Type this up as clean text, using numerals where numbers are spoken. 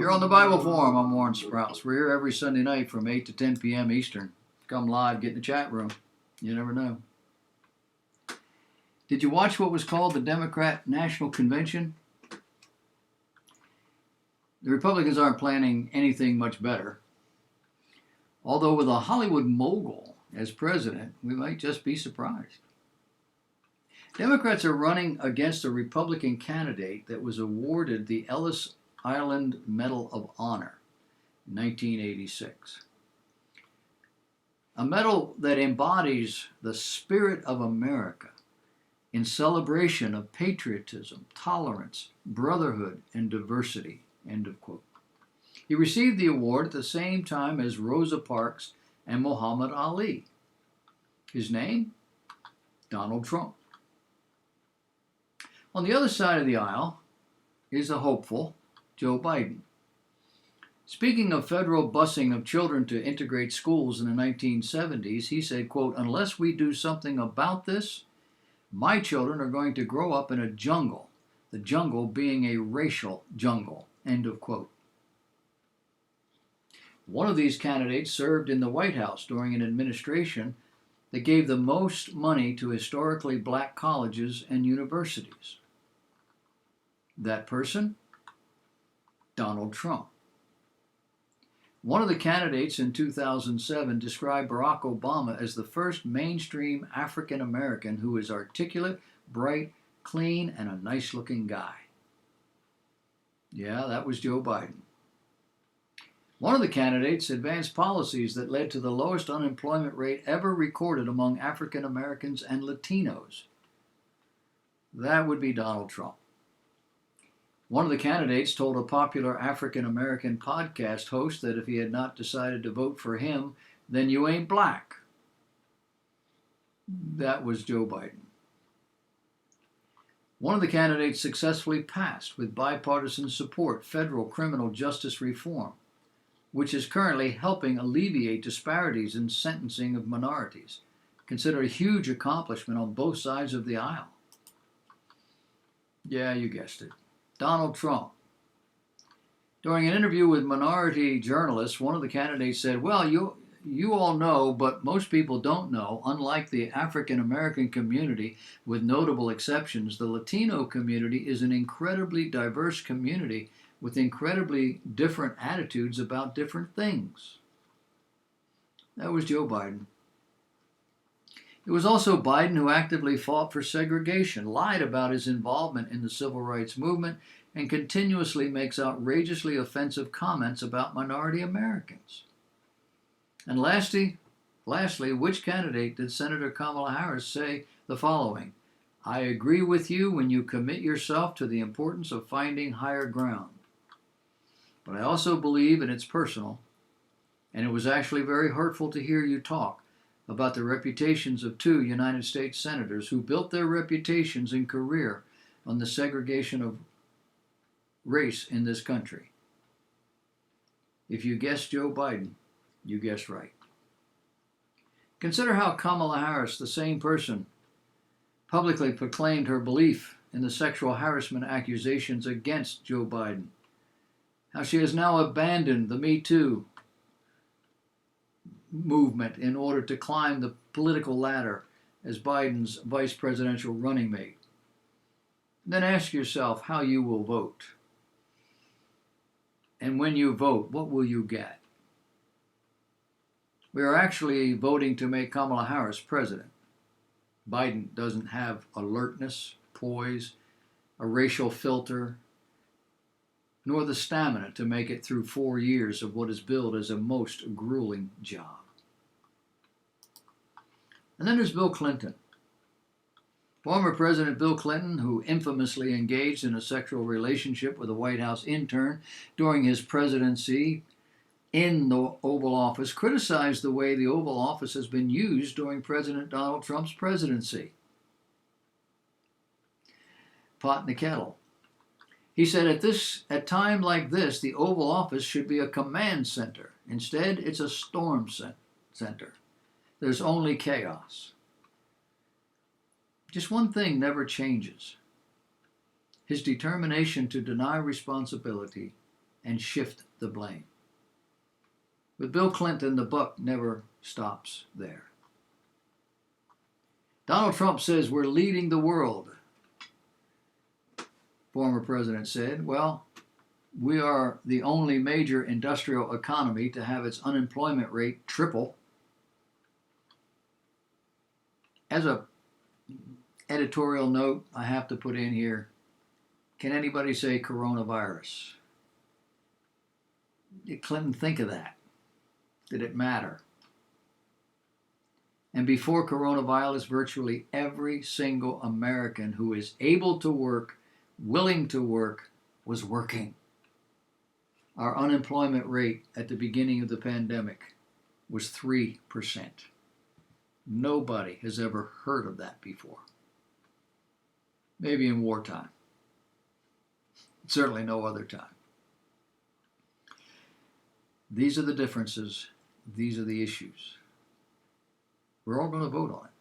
You're on the Bible Forum. I'm Warren Sprouse. We're here every Sunday night from 8 to 10 p.m. Eastern. Come live, get in the chat room. You never know. Did you watch what was called the Democrat National Convention? The Republicans aren't planning anything much better. Although with a Hollywood mogul as president, we might just be surprised. Democrats are running against a Republican candidate that was awarded the Ellis Island Medal of Honor in 1986. A medal that embodies the spirit of America in celebration of patriotism, tolerance, brotherhood, and diversity. End of quote. He received the award at the same time as Rosa Parks and Muhammad Ali. His name? Donald Trump. On the other side of the aisle is a hopeful Joe Biden. Speaking of federal busing of children to integrate schools in the 1970s, he said, quote, "Unless we do something about this, my children are going to grow up in a jungle, the jungle being a racial jungle." End of quote. One of these candidates served in the White House during an administration that gave the most money to historically black colleges and universities. That person? Donald Trump. One of the candidates in 2007 described Barack Obama as the first mainstream African American who is articulate, bright, clean, and a nice-looking guy. Yeah, that was Joe Biden. One of the candidates advanced policies that led to the lowest unemployment rate ever recorded among African Americans and Latinos. That would be Donald Trump. One of the candidates told a popular African American podcast host that if he had not decided to vote for him, then you ain't black. That was Joe Biden. One of the candidates successfully passed, with bipartisan support, federal criminal justice reform, which is currently helping alleviate disparities in sentencing of minorities, considered a huge accomplishment on both sides of the aisle. Yeah, you guessed it. Donald Trump. During an interview with minority journalists, one of the candidates said, "Well, you all know, but most people don't know, unlike the African American community, with notable exceptions, the Latino community is an incredibly diverse community with incredibly different attitudes about different things." That was Joe Biden. It was also Biden who actively fought for segregation, lied about his involvement in the civil rights movement, and continuously makes outrageously offensive comments about minority Americans. And lastly, which candidate did Senator Kamala Harris say the following? "I agree with you when you commit yourself to the importance of finding higher ground. But I also believe, and it's personal, and it was actually very hurtful to hear you talk about the reputations of two United States senators who built their reputations and career on the segregation of race in this country." If you guessed Joe Biden, you guessed right. Consider how Kamala Harris, the same person, publicly proclaimed her belief in the sexual harassment accusations against Joe Biden. How she has now abandoned the Me Too movement in order to climb the political ladder as Biden's vice presidential running mate. Then ask yourself how you will vote. And when you vote, what will you get? We are actually voting to make Kamala Harris president. Biden doesn't have alertness, poise, a racial filter, nor the stamina to make it through 4 years of what is billed as a most grueling job. And then there's Bill Clinton. Former President Bill Clinton, who infamously engaged in a sexual relationship with a White House intern during his presidency in the Oval Office, criticized the way the Oval Office has been used during President Donald Trump's presidency. Pot in the kettle. He said, at time like this, the Oval Office should be a command center. Instead, it's a storm center. There's only chaos. Just one thing never changes: his determination to deny responsibility and shift the blame. With Bill Clinton, the buck never stops there. Donald Trump says we're leading the world. Former president said, well, we are the only major industrial economy to have its unemployment rate triple. As a editorial note, I have to put in here, can anybody say coronavirus? Did Clinton think of that? Did it matter? And before coronavirus, virtually every single American who is able to work, willing to work, was working. Our unemployment rate at the beginning of the pandemic was 3%. Nobody has ever heard of that before. Maybe in wartime. Certainly no other time. These are the differences. These are the issues. We're all going to vote on it.